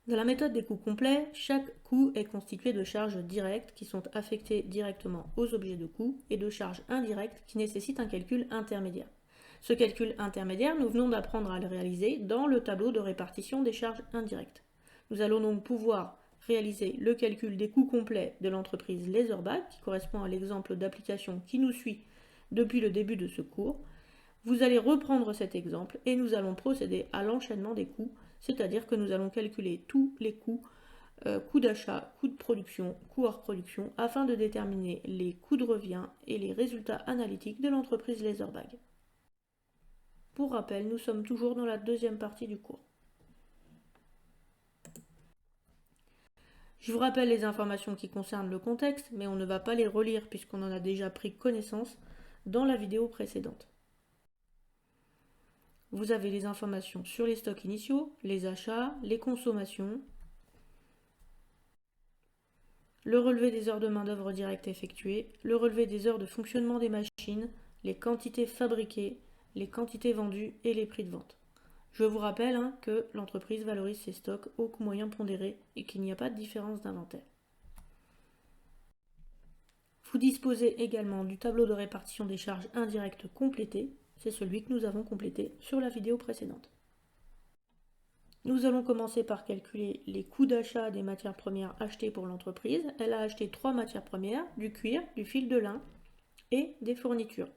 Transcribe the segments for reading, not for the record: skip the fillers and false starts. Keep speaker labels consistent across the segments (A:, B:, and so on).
A: Dans la méthode des coûts complets, chaque coût est constitué de charges directes qui sont affectées directement aux objets de coût et de charges indirectes qui nécessitent un calcul intermédiaire. Ce calcul intermédiaire, nous venons d'apprendre à le réaliser dans le tableau de répartition des charges indirectes. Nous allons donc pouvoir réaliser le calcul des coûts complets de l'entreprise Laserbag, qui correspond à l'exemple d'application qui nous suit depuis le début de ce cours. Vous allez reprendre cet exemple et nous allons procéder à l'enchaînement des coûts, c'est-à-dire que nous allons calculer tous les coûts, coûts d'achat, coûts de production, coûts hors production, afin de déterminer les coûts de revient et les résultats analytiques de l'entreprise Laserbag. Pour rappel, nous sommes toujours dans la deuxième partie du cours. Je vous rappelle les informations qui concernent le contexte, mais on ne va pas les relire puisqu'on en a déjà pris connaissance dans la vidéo précédente. Vous avez les informations sur les stocks initiaux, les achats, les consommations, le relevé des heures de main-d'œuvre directe effectuées, le relevé des heures de fonctionnement des machines, les quantités fabriquées, les quantités vendues et les prix de vente. Je vous rappelle que l'entreprise valorise ses stocks au coût moyen pondéré et qu'il n'y a pas de différence d'inventaire. Vous disposez également du tableau de répartition des charges indirectes complété. C'est celui que nous avons complété sur la vidéo précédente. Nous allons commencer par calculer les coûts d'achat des matières premières achetées pour l'entreprise. Elle a acheté 3 matières premières, du cuir, du fil de lin et des fournitures.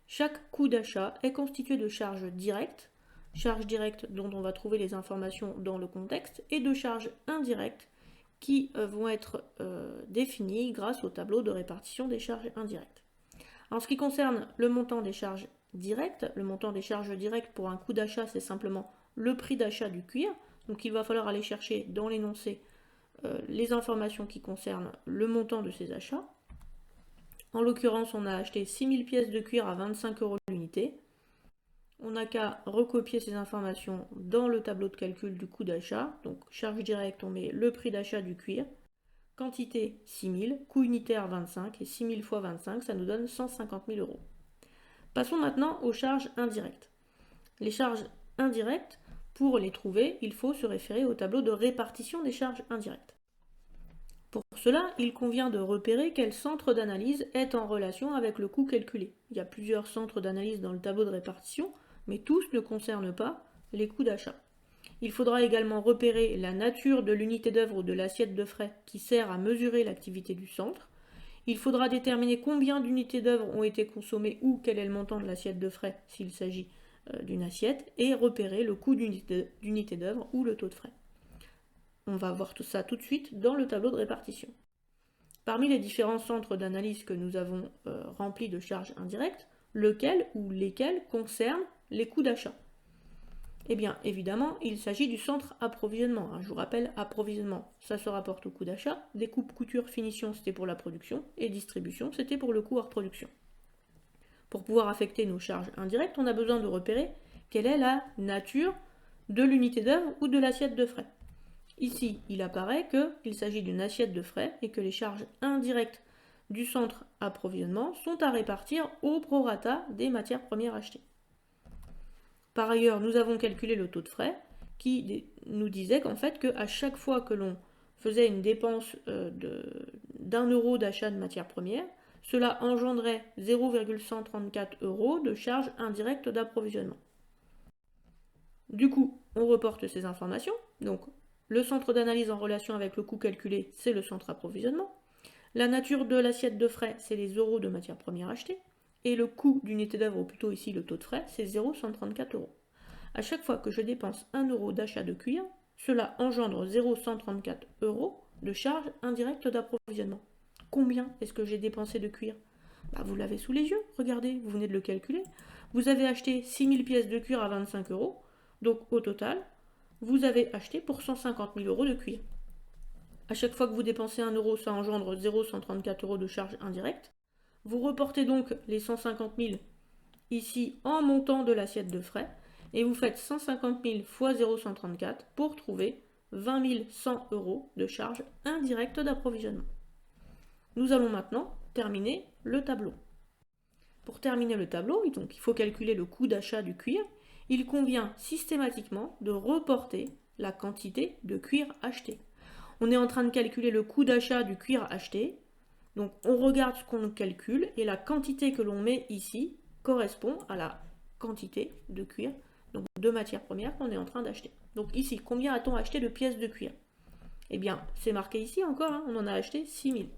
A: Chaque coût d'achat est constitué de charges directes dont on va trouver les informations dans le contexte, et de charges indirectes qui vont être définies grâce au tableau de répartition des charges indirectes. En ce qui concerne le montant des charges directes, le montant des charges directes pour un coût d'achat, c'est simplement le prix d'achat du cuir. Donc il va falloir aller chercher dans l'énoncé les informations qui concernent le montant de ces achats. En l'occurrence, on a acheté 6000 pièces de cuir à 25 € l'unité. On n'a qu'à recopier ces informations dans le tableau de calcul du coût d'achat. Donc charge directe, on met le prix d'achat du cuir. Quantité 6000, coût unitaire 25 et 6000 fois 25, ça nous donne 150 000 €. Passons maintenant aux charges indirectes. Les charges indirectes, pour les trouver, il faut se référer au tableau de répartition des charges indirectes. Pour cela, il convient de repérer quel centre d'analyse est en relation avec le coût calculé. Il y a plusieurs centres d'analyse dans le tableau de répartition, mais tous ne concernent pas les coûts d'achat. Il faudra également repérer la nature de l'unité d'œuvre ou de l'assiette de frais qui sert à mesurer l'activité du centre. Il faudra déterminer combien d'unités d'œuvre ont été consommées ou quel est le montant de l'assiette de frais s'il s'agit d'une assiette, et repérer le coût d'unité d'œuvre ou le taux de frais. On va voir tout ça tout de suite dans le tableau de répartition. Parmi les différents centres d'analyse que nous avons remplis de charges indirectes, lequel ou lesquels concernent les coûts d'achat? Eh bien, évidemment, il s'agit du centre approvisionnement. Je vous rappelle, approvisionnement, ça se rapporte au coût d'achat. Découpe, couture, finition, c'était pour la production. Et distribution, c'était pour le coût hors production. Pour pouvoir affecter nos charges indirectes, on a besoin de repérer quelle est la nature de l'unité d'œuvre ou de l'assiette de frais. Ici, il apparaît qu'il s'agit d'une assiette de frais et que les charges indirectes du centre approvisionnement sont à répartir au prorata des matières premières achetées. Par ailleurs, nous avons calculé le taux de frais qui nous disait qu'en fait, qu'à chaque fois que l'on faisait une dépense d'1 € d'achat de matières premières, cela engendrait 0,134 € de charges indirectes d'approvisionnement. Du coup, on reporte ces informations. Donc, le centre d'analyse en relation avec le coût calculé, c'est le centre approvisionnement. La nature de l'assiette de frais, c'est les euros de matières premières achetées. Et le coût d'unité d'œuvre, ou plutôt ici le taux de frais, c'est 0,134 €. À chaque fois que je dépense 1 € d'achat de cuir, cela engendre 0,134 € de charges indirectes d'approvisionnement. Combien est-ce que j'ai dépensé de cuir? Vous l'avez sous les yeux, regardez, vous venez de le calculer. Vous avez acheté 6000 pièces de cuir à 25 €, donc au total, vous avez acheté pour 150 000 € de cuir. À chaque fois que vous dépensez 1 €, ça engendre 0,134 € de charges indirectes. Vous reportez donc les 150 000 ici en montant de l'assiette de frais et vous faites 150 000 fois 0,134 pour trouver 20 100 € de charges indirectes d'approvisionnement. Nous allons maintenant terminer le tableau. Pour terminer le tableau, donc, il faut calculer le coût d'achat du cuir. Il convient systématiquement de reporter la quantité de cuir acheté. On est en train de calculer le coût d'achat du cuir acheté. Donc on regarde ce qu'on calcule et la quantité que l'on met ici correspond à la quantité de cuir, donc de matières premières qu'on est en train d'acheter. Donc ici, combien a-t-on acheté de pièces de cuir? Eh bien, c'est marqué ici encore, hein, on en a acheté 6000.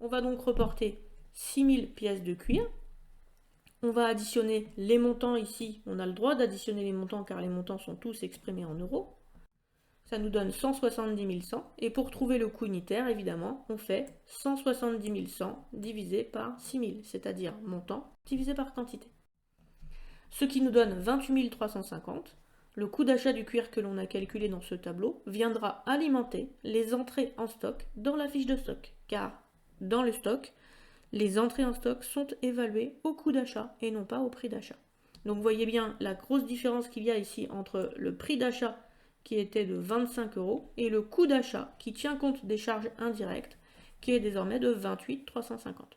A: On va donc reporter 6000 pièces de cuir. On va additionner les montants ici. On a le droit d'additionner les montants car les montants sont tous exprimés en euros. Ça nous donne 170 100. Et pour trouver le coût unitaire, évidemment, on fait 170 100 divisé par 6000, c'est-à-dire montant divisé par quantité. Ce qui nous donne 28 350. Le coût d'achat du cuir que l'on a calculé dans ce tableau viendra alimenter les entrées en stock dans la fiche de stock. Car dans le stock, les entrées en stock sont évaluées au coût d'achat et non pas au prix d'achat. Donc vous voyez bien la grosse différence qu'il y a ici entre le prix d'achat qui était de 25 € et le coût d'achat qui tient compte des charges indirectes qui est désormais de 28 350.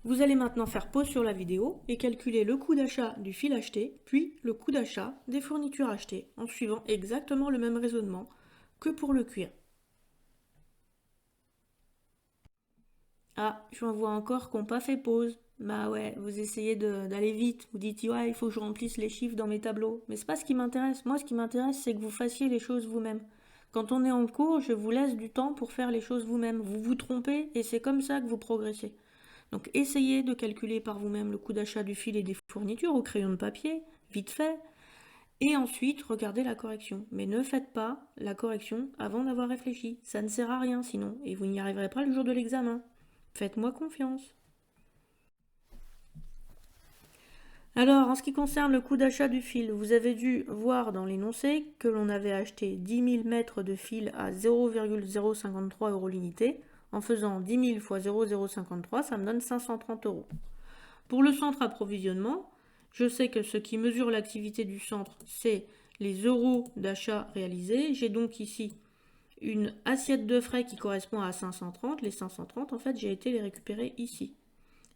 A: Vous allez maintenant faire pause sur la vidéo et calculer le coût d'achat du fil acheté, puis le coût d'achat des fournitures achetées en suivant exactement le même raisonnement que pour le cuir. Ah, j'en vois encore qui n'ont pas fait pause. Bah ouais, vous essayez d'aller vite. Vous dites, ouais, il faut que je remplisse les chiffres dans mes tableaux. Mais c'est pas ce qui m'intéresse. Moi, ce qui m'intéresse, c'est que vous fassiez les choses vous-même. Quand on est en cours, je vous laisse du temps pour faire les choses vous-même. Vous vous trompez et c'est comme ça que vous progressez. Donc essayez de calculer par vous-même le coût d'achat du fil et des fournitures au crayon de papier, vite fait. Et ensuite, regardez la correction. Mais ne faites pas la correction avant d'avoir réfléchi. Ça ne sert à rien sinon. Et vous n'y arriverez pas le jour de l'examen. Faites-moi confiance. Alors, en ce qui concerne le coût d'achat du fil, vous avez dû voir dans l'énoncé que l'on avait acheté 10 000 mètres de fil à 0,053 € l'unité. En faisant 10 000 fois 0,053, ça me donne 530 €. Pour le centre approvisionnement, je sais que ce qui mesure l'activité du centre, c'est les euros d'achat réalisés. J'ai donc ici une assiette de frais qui correspond à 530. Les 530, en fait, j'ai été les récupérer ici.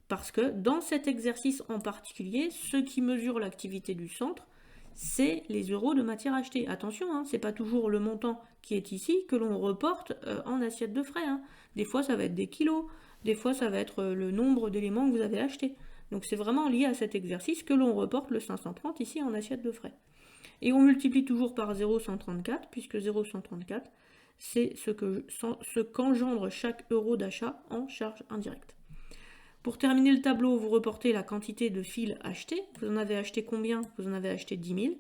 A: Parce que dans cet exercice en particulier, ce qui mesure l'activité du centre, c'est les euros de matière achetée. Attention, hein, ce n'est pas toujours le montant qui est ici que l'on reporte en assiette de frais. Hein. Des fois, ça va être des kilos, des fois, ça va être le nombre d'éléments que vous avez achetés. Donc c'est vraiment lié à cet exercice que l'on reporte le 530 ici en assiette de frais. Et on multiplie toujours par 0,134, puisque 0,134, c'est ce qu'engendre chaque euro d'achat en charge indirecte. Pour terminer le tableau, vous reportez la quantité de fil acheté. Vous en avez acheté combien? Vous en avez acheté 10 000.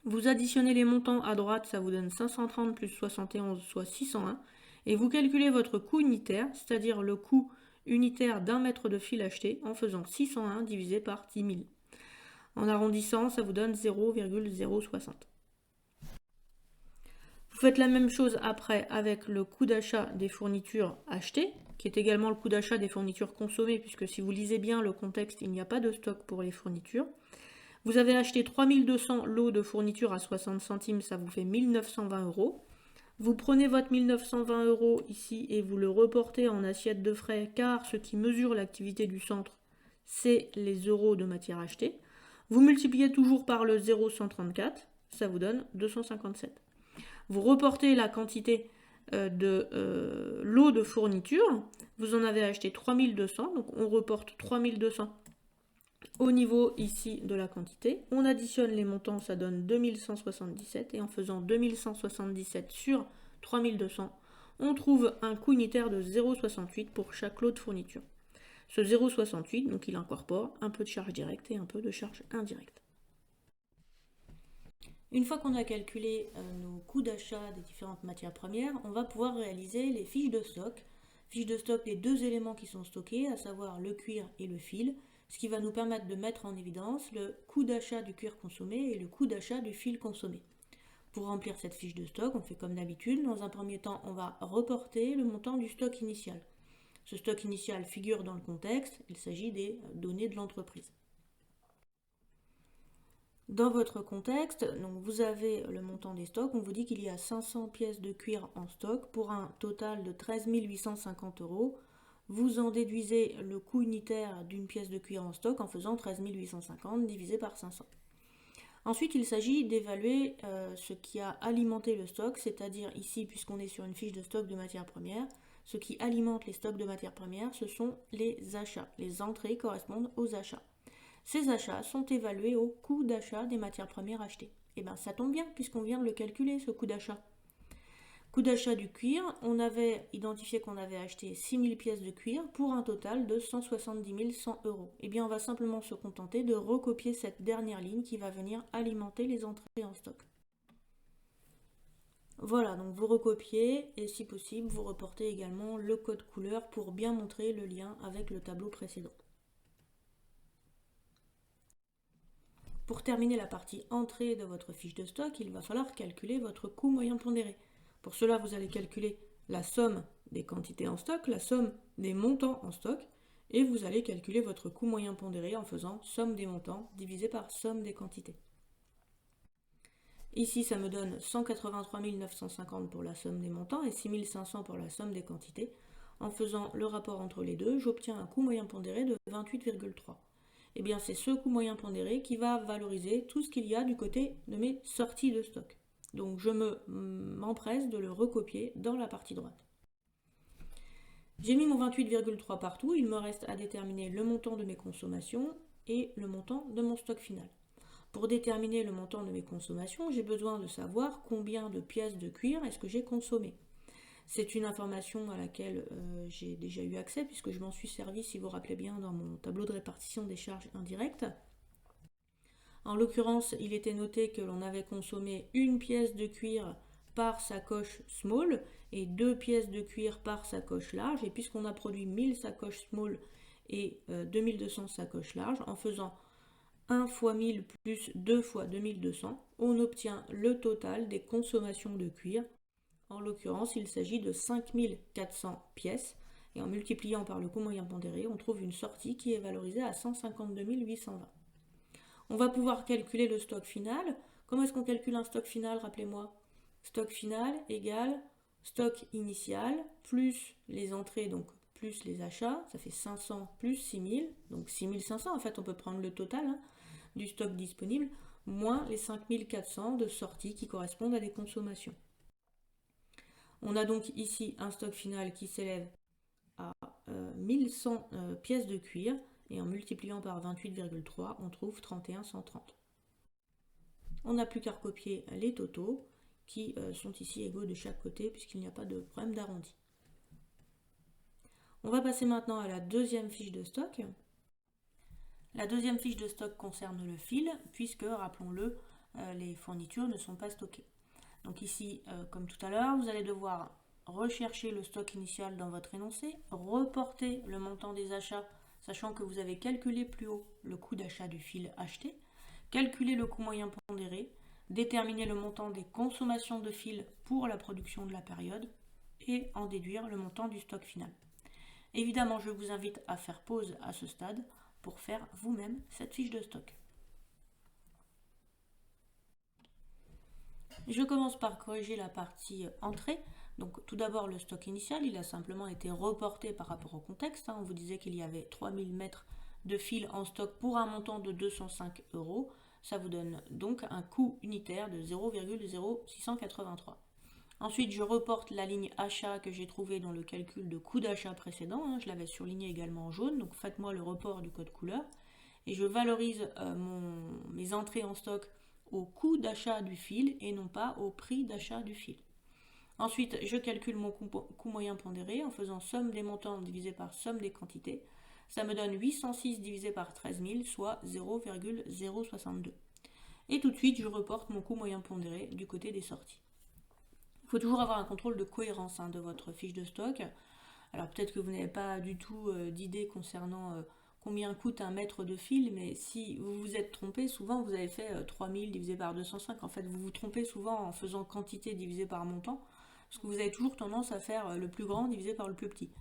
A: Vous additionnez les montants à droite, ça vous donne 530 plus 71, soit 601. Et vous calculez votre coût unitaire, c'est-à-dire le coût unitaire d'un mètre de fil acheté, en faisant 601 divisé par 10 000. En arrondissant, ça vous donne 0,060. Vous faites la même chose après avec le coût d'achat des fournitures achetées, qui est également le coût d'achat des fournitures consommées, puisque si vous lisez bien le contexte, il n'y a pas de stock pour les fournitures. Vous avez acheté 3200 lots de fournitures à 60 centimes, ça vous fait 1920 €. Vous prenez votre 1920 € ici et vous le reportez en assiette de frais, car ce qui mesure l'activité du centre, c'est les euros de matière achetée. Vous multipliez toujours par le 0,134, ça vous donne 257. Vous reportez la quantité de lots de fourniture, vous en avez acheté 3200, donc on reporte 3200 au niveau ici de la quantité. On additionne les montants, ça donne 2177, et en faisant 2177 sur 3200, on trouve un coût unitaire de 0,68 pour chaque lot de fourniture. Ce 0,68, donc il incorpore un peu de charge directe et un peu de charge indirecte. Une fois qu'on a calculé nos coûts d'achat des différentes matières premières, on va pouvoir réaliser les fiches de stock. Fiches de stock, les deux éléments qui sont stockés, à savoir le cuir et le fil, ce qui va nous permettre de mettre en évidence le coût d'achat du cuir consommé et le coût d'achat du fil consommé. Pour remplir cette fiche de stock, on fait comme d'habitude. Dans un premier temps, on va reporter le montant du stock initial. Ce stock initial figure dans le contexte, il s'agit des données de l'entreprise. Dans votre contexte, donc vous avez le montant des stocks, on vous dit qu'il y a 500 pièces de cuir en stock pour un total de 13 850 €. Vous en déduisez le coût unitaire d'une pièce de cuir en stock en faisant 13 850 divisé par 500. Ensuite, il s'agit d'évaluer ce qui a alimenté le stock, c'est-à-dire ici, puisqu'on est sur une fiche de stock de matières premières, ce qui alimente les stocks de matières premières, ce sont les achats. Les entrées correspondent aux achats. Ces achats sont évalués au coût d'achat des matières premières achetées. Et bien ça tombe bien puisqu'on vient de le calculer, ce coût d'achat. Coût d'achat du cuir, on avait identifié qu'on avait acheté 6000 pièces de cuir pour un total de 170 100 euros. Et bien on va simplement se contenter de recopier cette dernière ligne qui va venir alimenter les entrées en stock. Voilà, donc vous recopiez et si possible, vous reportez également le code couleur pour bien montrer le lien avec le tableau précédent. Pour terminer la partie entrée de votre fiche de stock, il va falloir calculer votre coût moyen pondéré. Pour cela, vous allez calculer la somme des quantités en stock, la somme des montants en stock, et vous allez calculer votre coût moyen pondéré en faisant somme des montants divisé par somme des quantités. Ici, ça me donne 183 950 pour la somme des montants et 6500 pour la somme des quantités. En faisant le rapport entre les deux, j'obtiens un coût moyen pondéré de 28,3. Eh bien, c'est ce coût moyen pondéré qui va valoriser tout ce qu'il y a du côté de mes sorties de stock. Donc, je m'empresse de le recopier dans la partie droite. J'ai mis mon 28,3 partout. Il me reste à déterminer le montant de mes consommations et le montant de mon stock final. Pour déterminer le montant de mes consommations, j'ai besoin de savoir combien de pièces de cuir est-ce que j'ai consommé. C'est une information à laquelle j'ai déjà eu accès puisque je m'en suis servi, si vous vous rappelez bien, dans mon tableau de répartition des charges indirectes. En l'occurrence, il était noté que l'on avait consommé une pièce de cuir par sacoche small et 2 pièces de cuir par sacoche large. Et puisqu'on a produit 1000 sacoches small et 2200 sacoches larges, en faisant 1 fois 1000 plus 2 fois 2200, on obtient le total des consommations de cuir. En l'occurrence, il s'agit de 5400 pièces. Et en multipliant par le coût moyen pondéré, on trouve une sortie qui est valorisée à 152 820. On va pouvoir calculer le stock final. Comment est-ce qu'on calcule un stock final, rappelez-moi? Stock final égale stock initial plus les entrées, donc plus les achats. Ça fait 500 plus 6000, donc 6500. En fait, on peut prendre le total du stock disponible, moins les 5400 de sorties qui correspondent à des consommations. On a donc ici un stock final qui s'élève à 1100 pièces de cuir et en multipliant par 28,3, on trouve 31 130. On n'a plus qu'à recopier les totaux qui sont ici égaux de chaque côté puisqu'il n'y a pas de problème d'arrondi. On va passer maintenant à la deuxième fiche de stock. La deuxième fiche de stock concerne le fil puisque, rappelons-le, les fournitures ne sont pas stockées. Donc ici, comme tout à l'heure, vous allez devoir rechercher le stock initial dans votre énoncé, reporter le montant des achats, sachant que vous avez calculé plus haut le coût d'achat du fil acheté, calculer le coût moyen pondéré, déterminer le montant des consommations de fil pour la production de la période et en déduire le montant du stock final. Évidemment, je vous invite à faire pause à ce stade pour faire vous-même cette fiche de stock. Je commence par corriger la partie entrée. Donc tout d'abord le stock initial, il a simplement été reporté par rapport au contexte. On vous disait qu'il y avait 3000 mètres de fil en stock pour un montant de 205 euros. Ça vous donne donc un coût unitaire de 0,0683. Ensuite, je reporte la ligne achat que j'ai trouvée dans le calcul de coût d'achat précédent. Je l'avais surligné également en jaune, donc faites-moi le report du code couleur. Et je valorise mes entrées en stock au coût d'achat du fil et non pas au prix d'achat du fil. Ensuite, je calcule mon coût moyen pondéré en faisant somme des montants divisé par somme des quantités. Ça me donne 806 divisé par 13 000, soit 0,062. Et tout de suite, je reporte mon coût moyen pondéré du côté des sorties. Il faut toujours avoir un contrôle de cohérence de votre fiche de stock. Alors peut-être que vous n'avez pas du tout d'idée concernant combien coûte un mètre de fil, mais si vous vous êtes trompé, souvent vous avez fait 3000 divisé par 205. En fait, vous vous trompez souvent en faisant quantité divisé par montant, parce que vous avez toujours tendance à faire le plus grand divisé par le plus petit.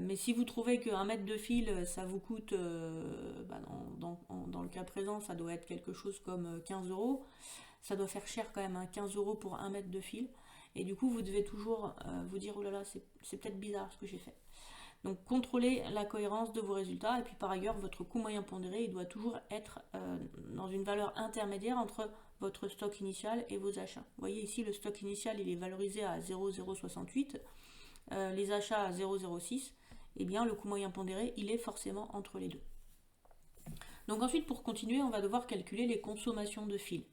A: Mais si vous trouvez qu'un mètre de fil, ça vous coûte, dans le cas présent, ça doit être quelque chose comme 15 euros, ça doit faire cher quand même, 15 euros pour un mètre de fil. Et du coup, vous devez toujours vous dire, oh là là, c'est peut-être bizarre ce que j'ai fait. Donc contrôlez la cohérence de vos résultats et puis par ailleurs votre coût moyen pondéré il doit toujours être dans une valeur intermédiaire entre votre stock initial et vos achats. Vous voyez ici le stock initial il est valorisé à 0,068, les achats à 0,06, et bien le coût moyen pondéré il est forcément entre les deux. Donc ensuite pour continuer on va devoir calculer les consommations de fil.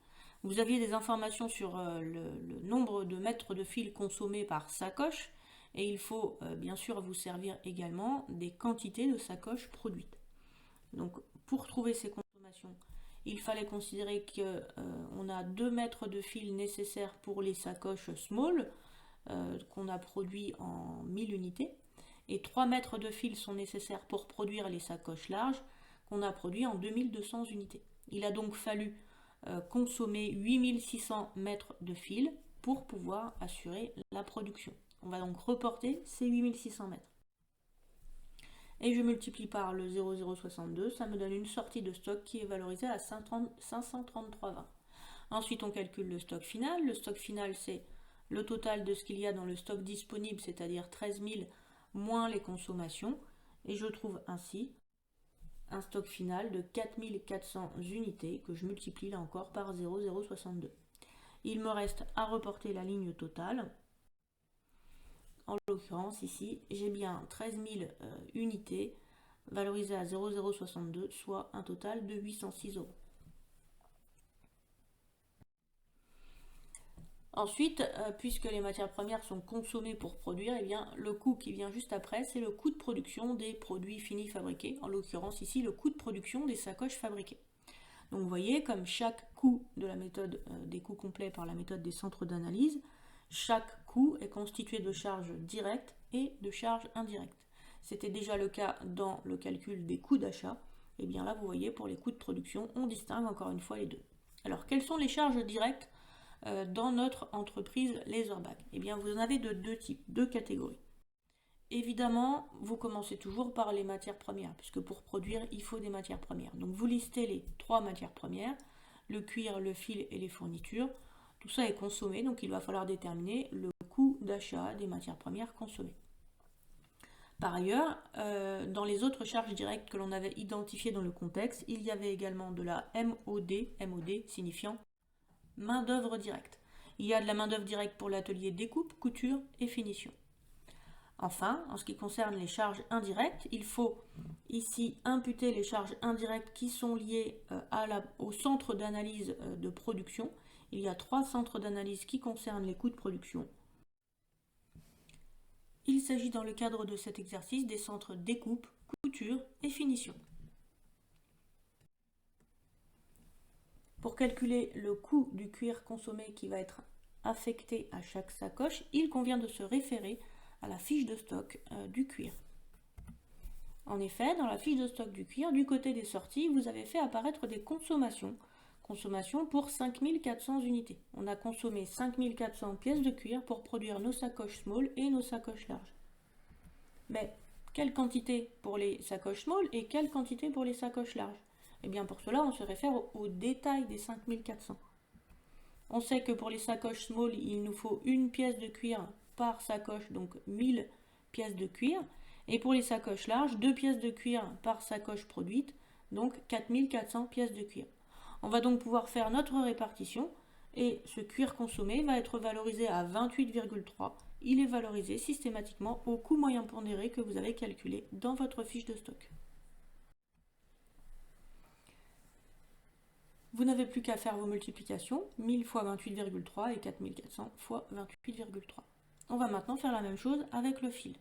A: Vous aviez des informations sur le nombre de mètres de fil consommés par sacoche. Et il faut bien sûr vous servir également des quantités de sacoches produites. Donc pour trouver ces consommations, il fallait considérer qu'on a 2 mètres de fil nécessaires pour les sacoches small qu'on a produit en 1000 unités. Et 3 mètres de fil sont nécessaires pour produire les sacoches larges qu'on a produit en 2200 unités. Il a donc fallu consommer 8600 mètres de fil pour pouvoir assurer la production. On va donc reporter ces 8600 mètres. Et je multiplie par le 0,062, ça me donne une sortie de stock qui est valorisée à 533,20. Ensuite, on calcule le stock final. Le stock final, c'est le total de ce qu'il y a dans le stock disponible, c'est-à-dire 13 000 moins les consommations. Et je trouve ainsi un stock final de 4400 unités que je multiplie là encore par 0,062. Il me reste à reporter la ligne totale. En l'occurrence, ici, j'ai bien 13 000 unités valorisées à 0,062, soit un total de 806 euros. Ensuite, puisque les matières premières sont consommées pour produire, eh bien, le coût qui vient juste après, c'est le coût de production des produits finis fabriqués. En l'occurrence, ici, le coût de production des sacoches fabriquées. Donc, vous voyez, comme chaque coût de la méthode des coûts complets par la méthode des centres d'analyse, chaque coût est constitué de charges directes et de charges indirectes. C'était déjà le cas dans le calcul des coûts d'achat. Et bien là, vous voyez, pour les coûts de production, on distingue encore une fois les deux. Alors, quelles sont les charges directes dans notre entreprise Laserbag? Eh bien, vous en avez de deux types, deux catégories. Évidemment, vous commencez toujours par les matières premières, puisque pour produire, il faut des matières premières. Donc, vous listez les 3 matières premières, le cuir, le fil et les fournitures. Tout ça est consommé, donc il va falloir déterminer le coût d'achat des matières premières consommées. Par ailleurs, dans les autres charges directes que l'on avait identifiées dans le contexte, il y avait également de la MOD, MOD signifiant main-d'œuvre directe. Il y a de la main-d'œuvre directe pour l'atelier découpe, couture et finition. Enfin, en ce qui concerne les charges indirectes, il faut ici imputer les charges indirectes qui sont liées au centre d'analyse de production. Il y a 3 centres d'analyse qui concernent les coûts de production. Il s'agit dans le cadre de cet exercice des centres découpe, couture et finition. Pour calculer le coût du cuir consommé qui va être affecté à chaque sacoche, il convient de se référer à la fiche de stock du cuir. En effet, dans la fiche de stock du cuir, du côté des sorties, vous avez fait apparaître des consommations pour 5400 unités. On a consommé 5400 pièces de cuir pour produire nos sacoches small et nos sacoches larges. Mais quelle quantité pour les sacoches small et quelle quantité pour les sacoches larges? Eh bien pour cela, on se réfère au détail des 5400. On sait que pour les sacoches small, il nous faut une pièce de cuir par sacoche, donc 1000 pièces de cuir. Et pour les sacoches larges, 2 pièces de cuir par sacoche produite, donc 4400 pièces de cuir. On va donc pouvoir faire notre répartition et ce cuir consommé va être valorisé à 28,3. Il est valorisé systématiquement au coût moyen pondéré que vous avez calculé dans votre fiche de stock. Vous n'avez plus qu'à faire vos multiplications, 1000 fois 28,3 et 4400 fois 28,3. On va maintenant faire la même chose avec le fil.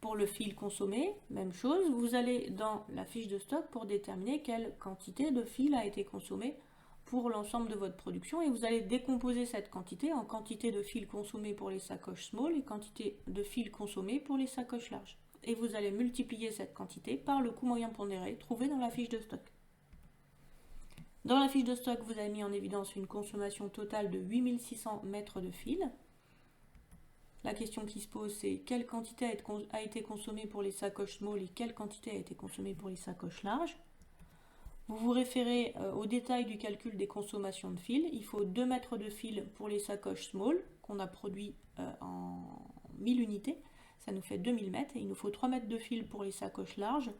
A: Pour le fil consommé, même chose, vous allez dans la fiche de stock pour déterminer quelle quantité de fil a été consommée pour l'ensemble de votre production et vous allez décomposer cette quantité en quantité de fil consommé pour les sacoches small et quantité de fil consommé pour les sacoches larges. Et vous allez multiplier cette quantité par le coût moyen pondéré trouvé dans la fiche de stock. Dans la fiche de stock, vous avez mis en évidence une consommation totale de 8600 mètres de fil. La question qui se pose, c'est quelle quantité a été consommée pour les sacoches small et quelle quantité a été consommée pour les sacoches larges. Vous vous référez au détail du calcul des consommations de fil. Il faut 2 mètres de fil pour les sacoches small qu'on a produit en 1000 unités. ça nous fait 2000 mètres, et il nous faut 3 mètres de fil pour les sacoches larges,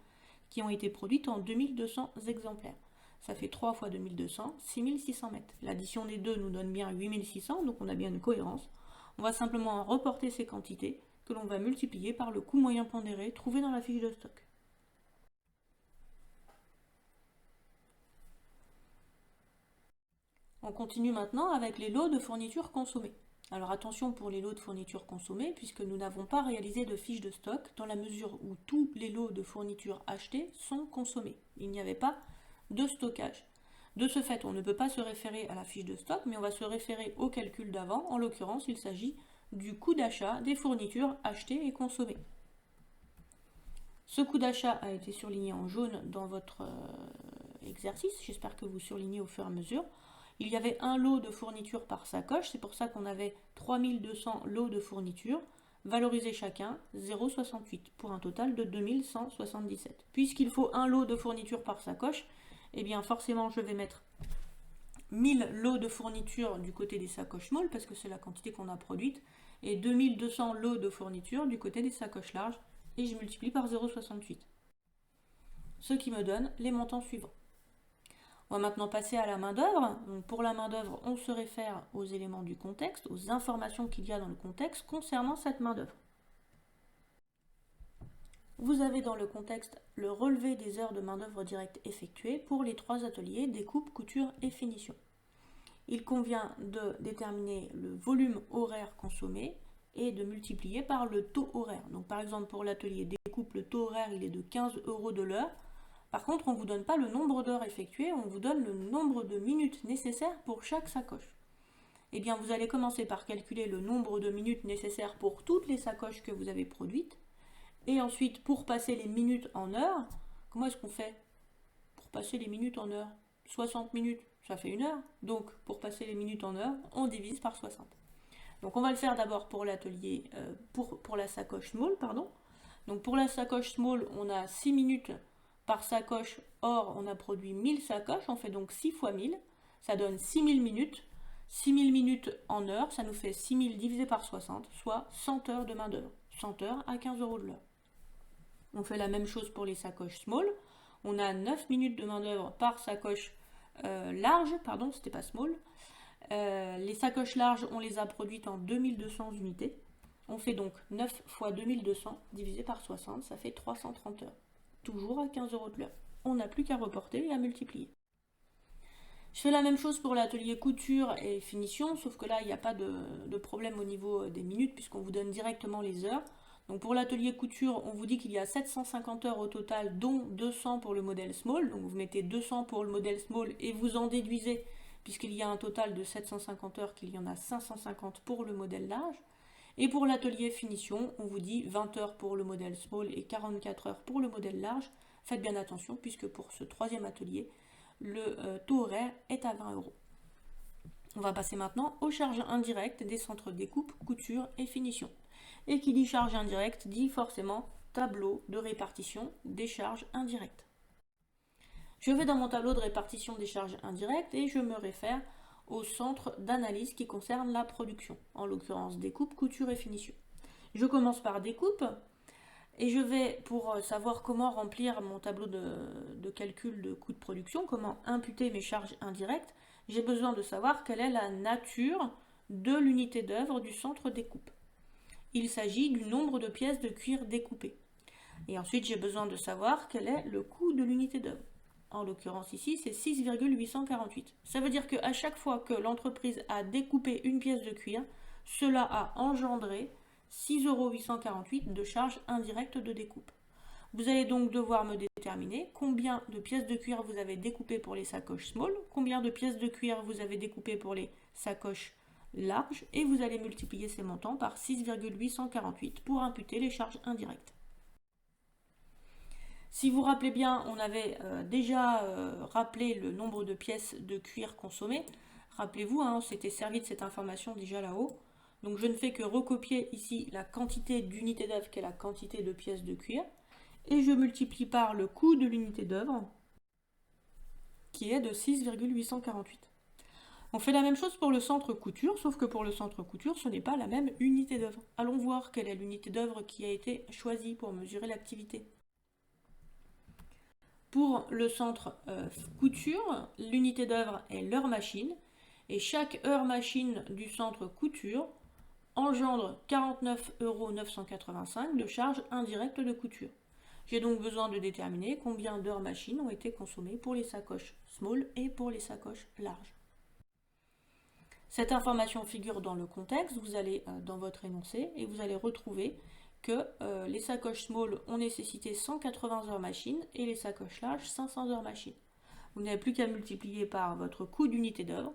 A: qui ont été produites en 2200 exemplaires. Ça fait 3 fois 2200, 6600 mètres. L'addition des deux nous donne bien 8600, donc on a bien une cohérence. On va simplement reporter ces quantités, que l'on va multiplier par le coût moyen pondéré trouvé dans la fiche de stock. On continue maintenant avec les lots de fournitures consommées. Alors attention pour les lots de fournitures consommées, puisque nous n'avons pas réalisé de fiche de stock dans la mesure où tous les lots de fournitures achetés sont consommés. Il n'y avait pas de stockage. De ce fait, on ne peut pas se référer à la fiche de stock, mais on va se référer au calcul d'avant. En l'occurrence, il s'agit du coût d'achat des fournitures achetées et consommées. Ce coût d'achat a été surligné en jaune dans votre exercice. J'espère que vous surlignez au fur et à mesure. Il y avait un lot de fournitures par sacoche, c'est pour ça qu'on avait 3200 lots de fournitures, valorisés chacun 0,68 pour un total de 2177. Puisqu'il faut un lot de fournitures par sacoche, eh bien forcément je vais mettre 1000 lots de fournitures du côté des sacoches small parce que c'est la quantité qu'on a produite, et 2200 lots de fournitures du côté des sacoches larges, et je multiplie par 0,68. Ce qui me donne les montants suivants. On va maintenant passer à la main-d'œuvre. Pour la main-d'œuvre, on se réfère aux éléments du contexte, aux informations qu'il y a dans le contexte concernant cette main-d'œuvre. Vous avez dans le contexte le relevé des heures de main-d'œuvre directe effectuées pour les 3 ateliers découpe, couture et finition. Il convient de déterminer le volume horaire consommé et de multiplier par le taux horaire. Donc par exemple pour l'atelier découpe, le taux horaire il est de 15 € de l'heure. Par contre, on ne vous donne pas le nombre d'heures effectuées, on vous donne le nombre de minutes nécessaires pour chaque sacoche. Eh bien, vous allez commencer par calculer le nombre de minutes nécessaires pour toutes les sacoches que vous avez produites. Et ensuite, pour passer les minutes en heures, comment est-ce qu'on fait pour passer les minutes en heures? 60 minutes, ça fait 1 heure. Donc, pour passer les minutes en heures, on divise par 60. Donc, on va le faire d'abord pour l'atelier, pour la sacoche small, pardon. Donc, pour la sacoche small, on a 6 minutes par sacoche, or on a produit 1000 sacoches, on fait donc 6 fois 1000, ça donne 6000 minutes. 6000 minutes en heure, ça nous fait 6000 divisé par 60, soit 100 heures de main d'œuvre. 100 heures à 15 € de l'heure. On fait la même chose pour les sacoches small, on a 9 minutes de main d'œuvre par sacoche large, pardon, c'était pas small. Les sacoches larges, on les a produites en 2200 unités. On fait donc 9 fois 2200 divisé par 60, ça fait 330 heures. Toujours à 15 € de l'heure. On n'a plus qu'à reporter et à multiplier. Je fais la même chose pour l'atelier couture et finition, sauf que là, il n'y a pas de problème au niveau des minutes, puisqu'on vous donne directement les heures. Donc pour l'atelier couture, on vous dit qu'il y a 750 heures au total, dont 200 pour le modèle small. Donc vous mettez 200 pour le modèle small et vous en déduisez, puisqu'il y a un total de 750 heures, qu'il y en a 550 pour le modèle large. Et pour l'atelier finition, on vous dit 20 heures pour le modèle small et 44 heures pour le modèle large. Faites bien attention puisque pour ce 3e atelier, le taux horaire est à 20 €. On va passer maintenant aux charges indirectes des centres découpe, couture et finition. Et qui dit charge indirecte dit forcément tableau de répartition des charges indirectes. Je vais dans mon tableau de répartition des charges indirectes et je me réfère au centre d'analyse qui concerne la production, en l'occurrence découpe, couture et finition. Je commence par découpe et je vais, pour savoir comment remplir mon tableau de calcul de coût de production, comment imputer mes charges indirectes, j'ai besoin de savoir quelle est la nature de l'unité d'œuvre du centre découpe. Il s'agit du nombre de pièces de cuir découpées. Et ensuite, j'ai besoin de savoir quel est le coût de l'unité d'œuvre. En l'occurrence ici, c'est 6,848. Ça veut dire qu'à chaque fois que l'entreprise a découpé une pièce de cuir, cela a engendré 6,848 € de charges indirectes de découpe. Vous allez donc devoir me déterminer combien de pièces de cuir vous avez découpées pour les sacoches small, combien de pièces de cuir vous avez découpées pour les sacoches larges, et vous allez multiplier ces montants par 6,848 pour imputer les charges indirectes. Si vous vous rappelez bien, on avait déjà rappelé le nombre de pièces de cuir consommées. Rappelez-vous, on s'était servi de cette information déjà là-haut. Donc je ne fais que recopier ici la quantité d'unités d'œuvre qui est la quantité de pièces de cuir. Et je multiplie par le coût de l'unité d'œuvre qui est de 6,848. On fait la même chose pour le centre couture, sauf que pour le centre couture, ce n'est pas la même unité d'œuvre. Allons voir quelle est l'unité d'œuvre qui a été choisie pour mesurer l'activité. Pour le centre couture, l'unité d'œuvre est l'heure machine, et chaque heure machine du centre couture engendre 49,985 € de charges indirectes de couture. J'ai donc besoin de déterminer combien d'heures machines ont été consommées pour les sacoches small et pour les sacoches larges. Cette information figure dans le contexte, vous allez dans votre énoncé et vous allez retrouver que les sacoches small ont nécessité 180 heures machine et les sacoches larges 500 heures machine. Vous n'avez plus qu'à multiplier par votre coût d'unité d'œuvre,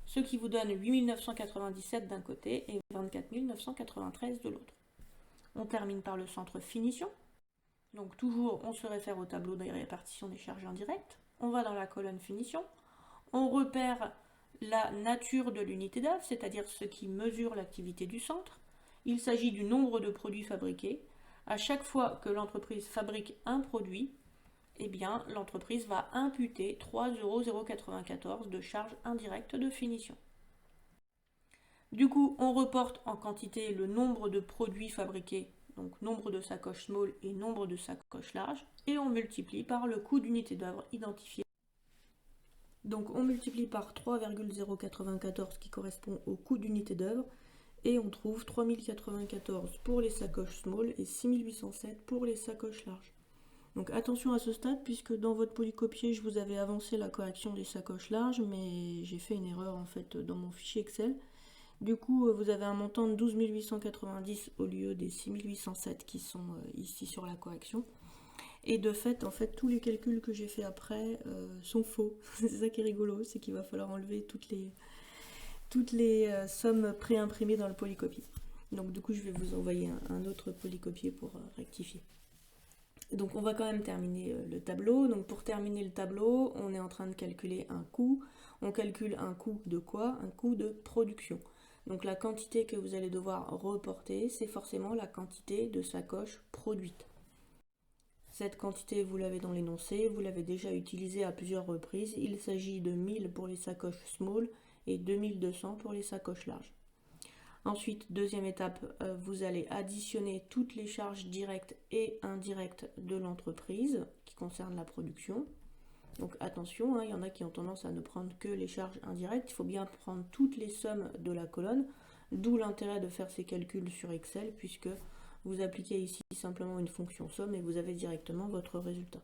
A: ce qui vous donne 8 997 d'un côté et 24 993 de l'autre. On termine par le centre finition. Donc toujours, on se réfère au tableau de répartition des charges indirectes. On va dans la colonne finition. On repère la nature de l'unité d'œuvre, c'est-à-dire ce qui mesure l'activité du centre. Il s'agit du nombre de produits fabriqués. À chaque fois que l'entreprise fabrique un produit, eh bien, l'entreprise va imputer 3,094 € de charges indirectes de finition. Du coup, on reporte en quantité le nombre de produits fabriqués, donc nombre de sacoches small et nombre de sacoches larges, et on multiplie par le coût d'unité d'œuvre identifié. Donc on multiplie par 3,094 qui correspond au coût d'unité d'œuvre, et on trouve 3094 pour les sacoches small et 6807 pour les sacoches larges. Donc attention à ce stade, puisque dans votre polycopier, je vous avais avancé la correction des sacoches larges, mais j'ai fait une erreur en fait dans mon fichier Excel. Du coup, vous avez un montant de 12 890 au lieu des 6807 qui sont ici sur la correction. Et de fait, en fait, tous les calculs que j'ai fait après sont faux. C'est ça qui est rigolo, c'est qu'il va falloir enlever toutes les sommes préimprimées dans le polycopier. Donc du coup, je vais vous envoyer un autre polycopier pour rectifier. Donc on va quand même terminer le tableau. Donc pour terminer le tableau, on est en train de calculer un coût. On calcule un coût de quoi? Un coût de production. Donc la quantité que vous allez devoir reporter, c'est forcément la quantité de sacoches produites. Cette quantité, vous l'avez dans l'énoncé, vous l'avez déjà utilisée à plusieurs reprises. Il s'agit de 1000 pour les sacoches small et 2200 pour les sacoches larges. Ensuite, deuxième étape, vous allez additionner toutes les charges directes et indirectes de l'entreprise qui concernent la production. Donc attention, il y en a qui ont tendance à ne prendre que les charges indirectes. Il faut bien prendre toutes les sommes de la colonne, d'où l'intérêt de faire ces calculs sur Excel, puisque vous appliquez ici simplement une fonction somme et vous avez directement votre résultat.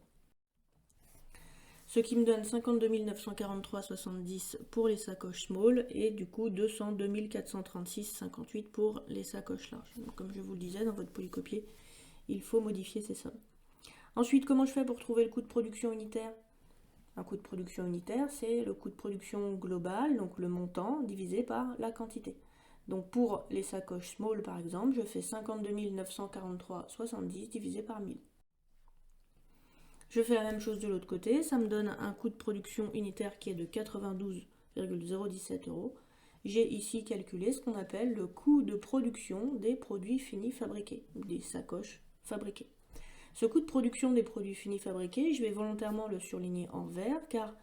A: Ce qui me donne 52 943,70 pour les sacoches small et du coup 202 436,58 pour les sacoches larges. Donc, comme je vous le disais, dans votre polycopier, il faut modifier ces sommes. Ensuite, comment je fais pour trouver le coût de production unitaire? Un coût de production unitaire, c'est le coût de production global, donc le montant divisé par la quantité. Donc pour les sacoches small par exemple, je fais 52 943,70 divisé par 1000. Je fais la même chose de l'autre côté, ça me donne un coût de production unitaire qui est de 92,017 €. J'ai ici calculé ce qu'on appelle le coût de production des produits finis fabriqués, des sacoches fabriquées. Ce coût de production des produits finis fabriqués, je vais volontairement le surligner en vert car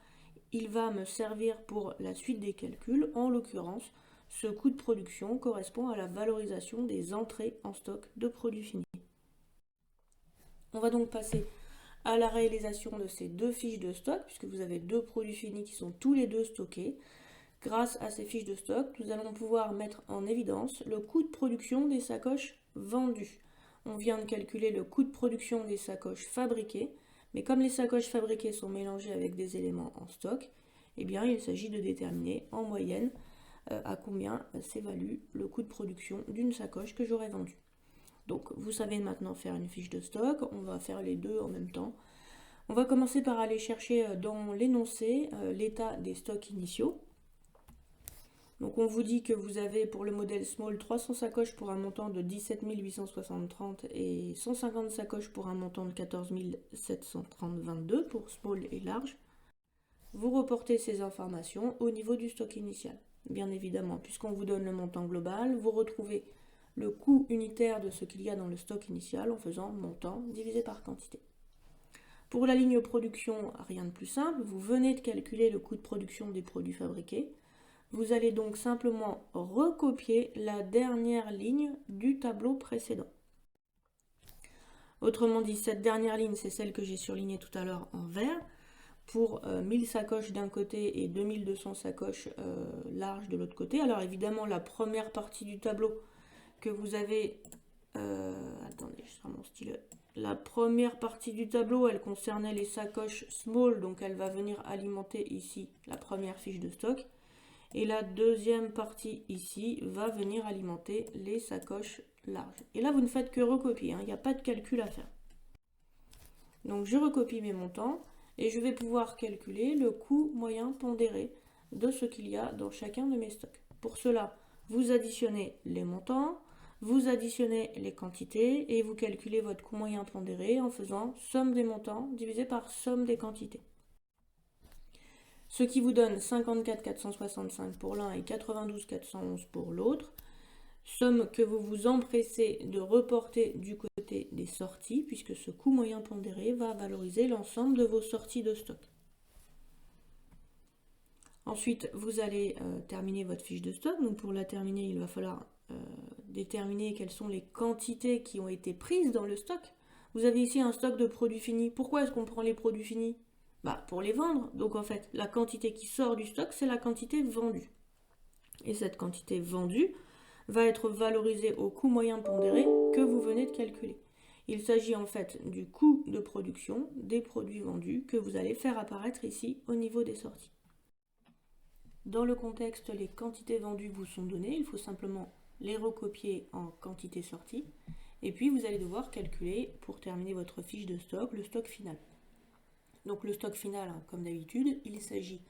A: il va me servir pour la suite des calculs. En l'occurrence, ce coût de production correspond à la valorisation des entrées en stock de produits finis. On va donc passer à la réalisation de ces deux fiches de stock, puisque vous avez deux produits finis qui sont tous les deux stockés. Grâce à ces fiches de stock, nous allons pouvoir mettre en évidence le coût de production des sacoches vendues. On vient de calculer le coût de production des sacoches fabriquées, mais comme les sacoches fabriquées sont mélangées avec des éléments en stock, eh bien il s'agit de déterminer en moyenne à combien s'évalue le coût de production d'une sacoche que j'aurais vendue. Donc vous savez maintenant faire une fiche de stock, on va faire les deux en même temps. On va commencer par aller chercher dans l'énoncé l'état des stocks initiaux. Donc on vous dit que vous avez pour le modèle small 300 sacoches pour un montant de 17 860,30 et 150 sacoches pour un montant de 14 730,22 pour small et large. Vous reportez ces informations au niveau du stock initial. Bien évidemment, puisqu'on vous donne le montant global, vous retrouvez le coût unitaire de ce qu'il y a dans le stock initial en faisant montant divisé par quantité. Pour la ligne production, rien de plus simple, vous venez de calculer le coût de production des produits fabriqués. Vous allez donc simplement recopier la dernière ligne du tableau précédent. Autrement dit, cette dernière ligne, c'est celle que j'ai surlignée tout à l'heure en vert. Pour 1000 sacoches d'un côté et 2200 sacoches larges de l'autre côté. Alors évidemment, la première partie du tableau que vous avez... attendez, je sors mon stylet. La première partie du tableau, elle concernait les sacoches small, donc elle va venir alimenter ici la première fiche de stock. Et la deuxième partie ici va venir alimenter les sacoches larges. Et là, vous ne faites que recopier, hein, il n'y a pas de calcul à faire. Donc je recopie mes montants et je vais pouvoir calculer le coût moyen pondéré de ce qu'il y a dans chacun de mes stocks. Pour cela, vous additionnez les montants, vous additionnez les quantités et vous calculez votre coût moyen pondéré en faisant somme des montants divisé par somme des quantités. Ce qui vous donne 54 465 pour l'un et 92 411 pour l'autre. Somme que vous vous empressez de reporter du côté des sorties, puisque ce coût moyen pondéré va valoriser l'ensemble de vos sorties de stock. Ensuite, vous allez terminer votre fiche de stock. Donc pour la terminer, il va falloir déterminer quelles sont les quantités qui ont été prises dans le stock. Vous avez ici un stock de produits finis. Pourquoi est-ce qu'on prend les produits finis? Pour les vendre. Donc en fait, la quantité qui sort du stock, c'est la quantité vendue. Et cette quantité vendue va être valorisée au coût moyen pondéré que vous venez de calculer. Il s'agit en fait du coût de production des produits vendus que vous allez faire apparaître ici au niveau des sorties. Dans le contexte, les quantités vendues vous sont données, il faut simplement les recopier en quantité sortie. Et puis vous allez devoir calculer, pour terminer votre fiche de stock, le stock final. Donc le stock final, comme d'habitude, il s'agit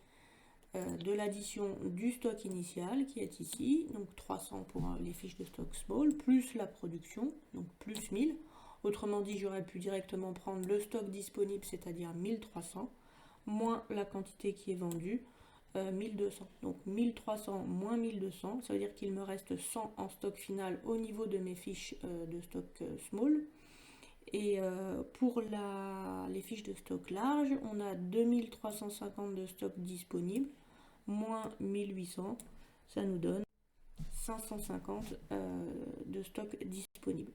A: de l'addition du stock initial qui est ici, donc 300 pour les fiches de stock small, plus la production, donc plus 1000. Autrement dit, j'aurais pu directement prendre le stock disponible, c'est-à-dire 1300, moins la quantité qui est vendue, 1200. Donc 1300 moins 1200, ça veut dire qu'il me reste 100 en stock final au niveau de mes fiches de stock small. Et pour les fiches de stock large, on a 2350 de stock disponible, moins 1800, ça nous donne 550 de stock disponible.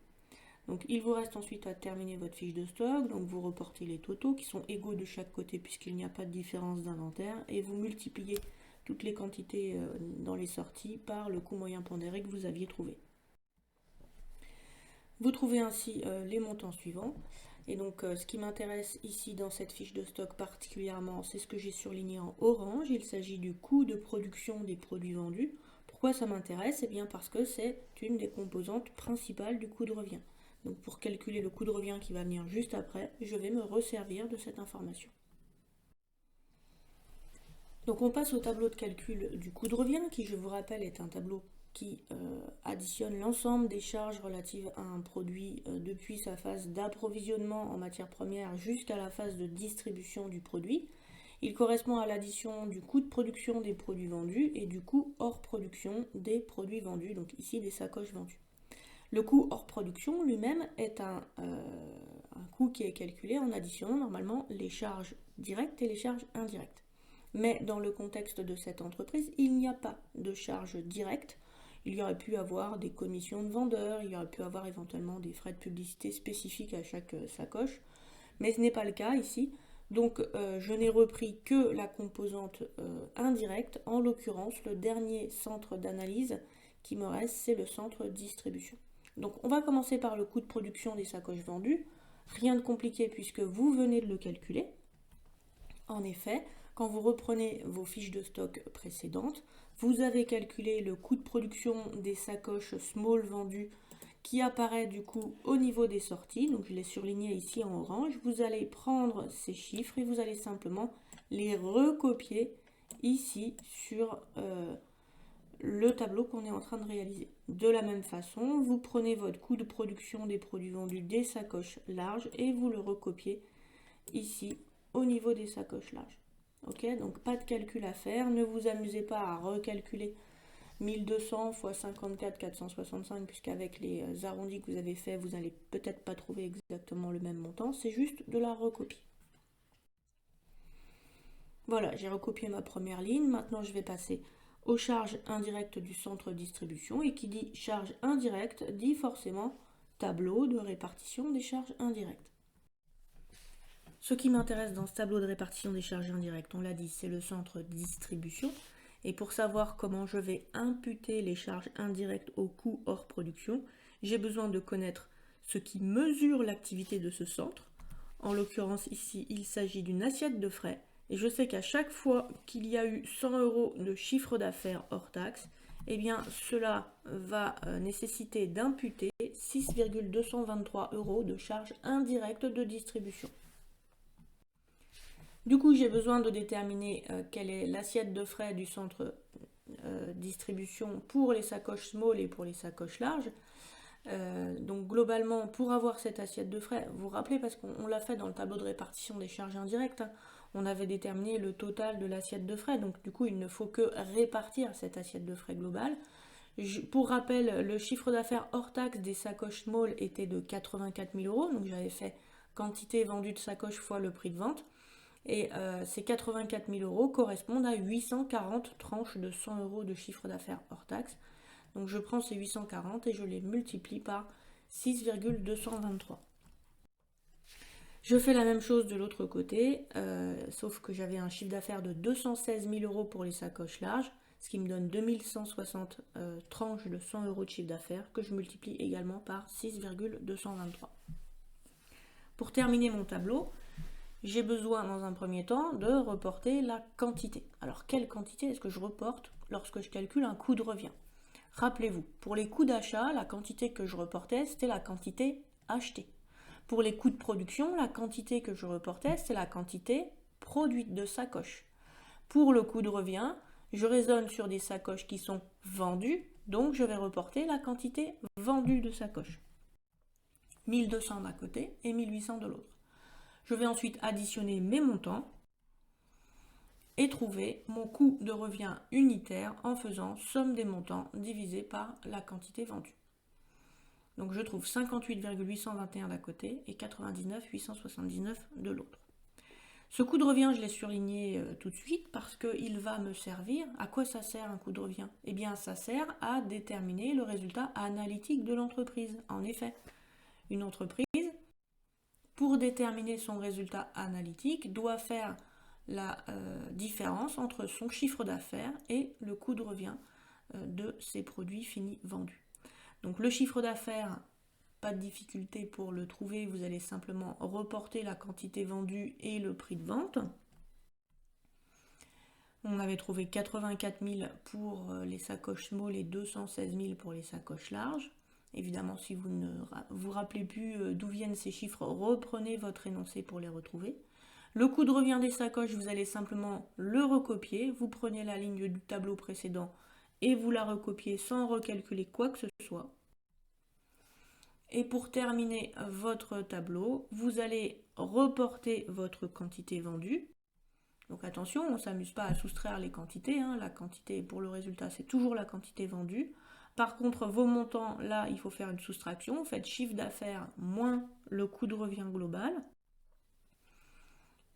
A: Donc il vous reste ensuite à terminer votre fiche de stock, donc vous reportez les totaux qui sont égaux de chaque côté puisqu'il n'y a pas de différence d'inventaire et vous multipliez toutes les quantités dans les sorties par le coût moyen pondéré que vous aviez trouvé. Vous trouvez ainsi les montants suivants. Et donc ce qui m'intéresse ici dans cette fiche de stock particulièrement, c'est ce que j'ai surligné en orange. Il s'agit du coût de production des produits vendus. Pourquoi ça m'intéresse? Eh bien parce que c'est une des composantes principales du coût de revient. Donc pour calculer le coût de revient qui va venir juste après, je vais me resservir de cette information. Donc on passe au tableau de calcul du coût de revient qui, je vous rappelle, est un tableau qui additionne l'ensemble des charges relatives à un produit depuis sa phase d'approvisionnement en matières premières jusqu'à la phase de distribution du produit. Il correspond à l'addition du coût de production des produits vendus et du coût hors production des produits vendus, donc ici des sacoches vendues. Le coût hors production lui-même est un coût qui est calculé en additionnant normalement les charges directes et les charges indirectes. Mais dans le contexte de cette entreprise, il n'y a pas de charges directes. Il y aurait pu avoir des commissions de vendeurs, il y aurait pu avoir éventuellement des frais de publicité spécifiques à chaque sacoche, mais ce n'est pas le cas ici. Donc je n'ai repris que la composante indirecte, en l'occurrence le dernier centre d'analyse qui me reste, c'est le centre distribution. Donc on va commencer par le coût de production des sacoches vendues, rien de compliqué puisque vous venez de le calculer. En effet, quand vous reprenez vos fiches de stock précédentes, vous avez calculé le coût de production des sacoches small vendues qui apparaît du coup au niveau des sorties. Donc je l'ai surligné ici en orange. Vous allez prendre ces chiffres et vous allez simplement les recopier ici sur le tableau qu'on est en train de réaliser. De la même façon, vous prenez votre coût de production des produits vendus des sacoches larges et vous le recopiez ici au niveau des sacoches larges. Ok, donc pas de calcul à faire, ne vous amusez pas à recalculer 1200 x 54 465 puisqu'avec les arrondis que vous avez fait, vous n'allez peut-être pas trouver exactement le même montant, c'est juste de la recopie. Voilà, j'ai recopié ma première ligne. Maintenant, je vais passer aux charges indirectes du centre de distribution. Et qui dit charge indirecte dit forcément tableau de répartition des charges indirectes. Ce qui m'intéresse dans ce tableau de répartition des charges indirectes, on l'a dit, c'est le centre de distribution. Et pour savoir comment je vais imputer les charges indirectes au coût hors production, j'ai besoin de connaître ce qui mesure l'activité de ce centre. En l'occurrence ici, il s'agit d'une assiette de frais. Et je sais qu'à chaque fois qu'il y a eu 100 € de chiffre d'affaires hors taxe, eh bien cela va nécessiter d'imputer 6,223 € de charges indirectes de distribution. Du coup, j'ai besoin de déterminer quelle est l'assiette de frais du centre distribution pour les sacoches small et pour les sacoches larges. Donc globalement, pour avoir cette assiette de frais, vous vous rappelez, parce qu'on l'a fait dans le tableau de répartition des charges indirectes, hein, on avait déterminé le total de l'assiette de frais, donc du coup il ne faut que répartir cette assiette de frais globale. Pour rappel, le chiffre d'affaires hors taxe des sacoches small était de 84 000 €, donc j'avais fait quantité vendue de sacoches fois le prix de vente. Et ces 84 000 € correspondent à 840 tranches de 100 € de chiffre d'affaires hors taxe. Donc je prends ces 840 et je les multiplie par 6,223. Je fais la même chose de l'autre côté, sauf que j'avais un chiffre d'affaires de 216 000 € pour les sacoches larges, ce qui me donne 2160 tranches de 100 € de chiffre d'affaires que je multiplie également par 6,223. Pour terminer mon tableau, j'ai besoin dans un premier temps de reporter la quantité. Alors quelle quantité est-ce que je reporte lorsque je calcule un coût de revient? Rappelez-vous, pour les coûts d'achat, la quantité que je reportais, c'était la quantité achetée. Pour les coûts de production, la quantité que je reportais, c'est la quantité produite de sacoches. Pour le coût de revient, je raisonne sur des sacoches qui sont vendues, donc je vais reporter la quantité vendue de sacoches. 1200 d'un côté et 1800 de l'autre. Je vais ensuite additionner mes montants et trouver mon coût de revient unitaire en faisant somme des montants divisé par la quantité vendue. Donc je trouve 58,821 d'un côté et 99,879 de l'autre. Ce coût de revient, je l'ai surligné tout de suite parce qu'il va me servir. À quoi ça sert un coût de revient? Eh bien, ça sert à déterminer le résultat analytique de l'entreprise. En effet, une entreprise, pour déterminer son résultat analytique, doit faire la différence entre son chiffre d'affaires et le coût de revient de ses produits finis vendus. Donc le chiffre d'affaires, pas de difficulté pour le trouver, vous allez simplement reporter la quantité vendue et le prix de vente. On avait trouvé 84 000 pour les sacoches small et 216 000 pour les sacoches larges. Évidemment, si vous ne vous rappelez plus d'où viennent ces chiffres, reprenez votre énoncé pour les retrouver. Le coût de revient des sacoches, vous allez simplement le recopier. Vous prenez la ligne du tableau précédent et vous la recopiez sans recalculer quoi que ce soit. Et pour terminer votre tableau, vous allez reporter votre quantité vendue. Donc attention, on ne s'amuse pas à soustraire les quantités. La quantité pour le résultat, c'est toujours la quantité vendue. Par contre, vos montants, là, il faut faire une soustraction. Vous faites chiffre d'affaires moins le coût de revient global.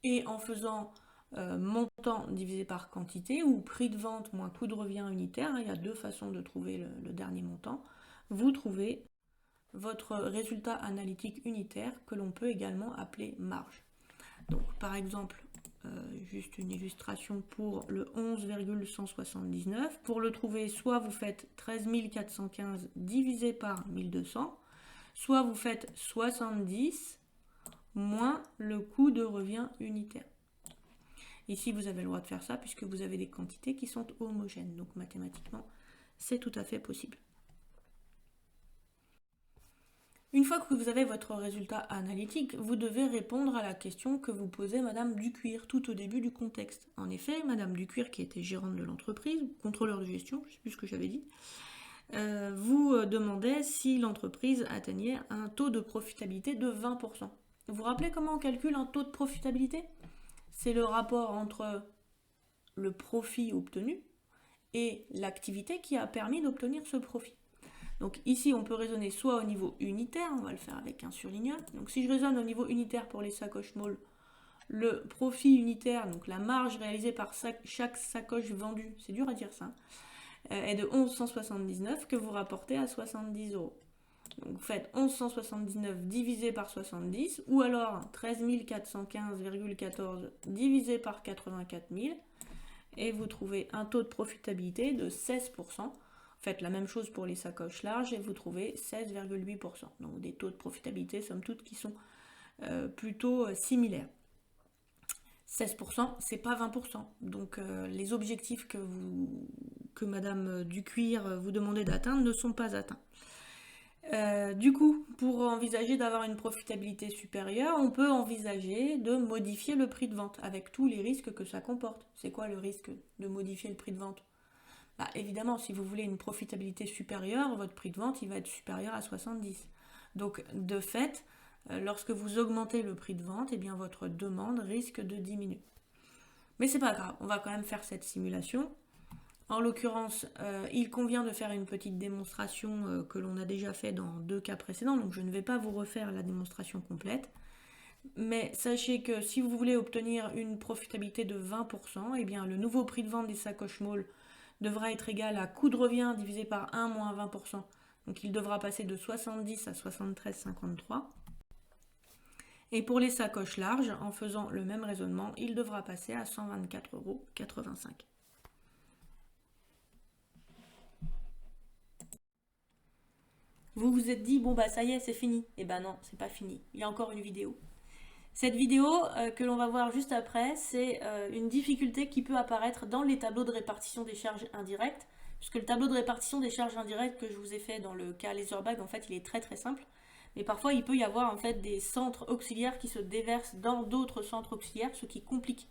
A: Et en faisant montant divisé par quantité ou prix de vente moins coût de revient unitaire, il y a deux façons de trouver le dernier montant, vous trouvez votre résultat analytique unitaire que l'on peut également appeler marge. Donc par exemple, juste une illustration pour le 11,179. Pour le trouver, soit vous faites 13 415 divisé par 1200, soit vous faites 70 moins le coût de revient unitaire. Ici, vous avez le droit de faire ça puisque vous avez des quantités qui sont homogènes. Donc mathématiquement, c'est tout à fait possible. Une fois que vous avez votre résultat analytique, vous devez répondre à la question que vous posait Madame Ducuir tout au début du contexte. En effet, Madame Ducuir, qui était gérante de l'entreprise, contrôleur de gestion, je ne sais plus ce que j'avais dit, vous demandait si l'entreprise atteignait un taux de profitabilité de 20%. Vous vous rappelez comment on calcule un taux de profitabilité? C'est le rapport entre le profit obtenu et l'activité qui a permis d'obtenir ce profit. Donc ici, on peut raisonner soit au niveau unitaire, on va le faire avec un surligneur. Donc si je raisonne au niveau unitaire pour les sacoches small, le profit unitaire, donc la marge réalisée par chaque sacoche vendue, c'est dur à dire ça, est de 1179 que vous rapportez à 70 €. Donc vous faites 1179 divisé par 70, ou alors 13 415,14 divisé par 84 000, et vous trouvez un taux de profitabilité de 16%. Faites la même chose pour les sacoches larges et vous trouvez 16,8%. Donc des taux de profitabilité, somme toute, qui sont plutôt similaires. 16%, c'est pas 20%. Donc les objectifs que Madame Ducuir vous demandait d'atteindre ne sont pas atteints. Du coup, pour envisager d'avoir une profitabilité supérieure, on peut envisager de modifier le prix de vente avec tous les risques que ça comporte. C'est quoi le risque de modifier le prix de vente? Bah, évidemment, si vous voulez une profitabilité supérieure, votre prix de vente il va être supérieur à 70. Donc, de fait, lorsque vous augmentez le prix de vente, eh bien, votre demande risque de diminuer. Mais c'est pas grave, on va quand même faire cette simulation. En l'occurrence, il convient de faire une petite démonstration que l'on a déjà fait dans 2 cas précédents, donc je ne vais pas vous refaire la démonstration complète. Mais sachez que si vous voulez obtenir une profitabilité de 20%, eh bien le nouveau prix de vente des sacoches Maul devra être égal à coût de revient divisé par 1 moins 20%. Donc il devra passer de 70 à 73,53. Et pour les sacoches larges, en faisant le même raisonnement, il devra passer à 124,85 €. Vous vous êtes dit, bon bah ça y est, c'est fini. Eh ben non, c'est pas fini. Il y a encore une vidéo. Cette vidéo que l'on va voir juste après, c'est une difficulté qui peut apparaître dans les tableaux de répartition des charges indirectes, puisque le tableau de répartition des charges indirectes que je vous ai fait dans le cas Laserbag, en fait, il est très très simple. Mais parfois, il peut y avoir en fait des centres auxiliaires qui se déversent dans d'autres centres auxiliaires, ce qui complique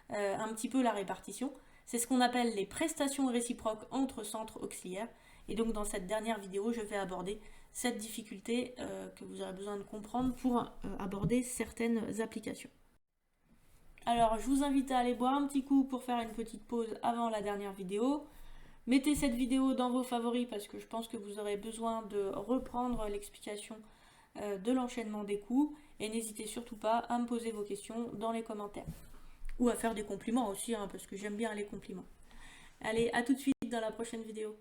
A: un petit peu la répartition. C'est ce qu'on appelle les prestations réciproques entre centres auxiliaires. Et donc dans cette dernière vidéo, je vais aborder cette difficulté que vous aurez besoin de comprendre pour aborder certaines applications. Alors je vous invite à aller boire un petit coup pour faire une petite pause avant la dernière vidéo. Mettez cette vidéo dans vos favoris parce que je pense que vous aurez besoin de reprendre l'explication de l'enchaînement des coups. Et n'hésitez surtout pas à me poser vos questions dans les commentaires. Ou à faire des compliments aussi, hein, parce que j'aime bien les compliments. Allez, à tout de suite dans la prochaine vidéo.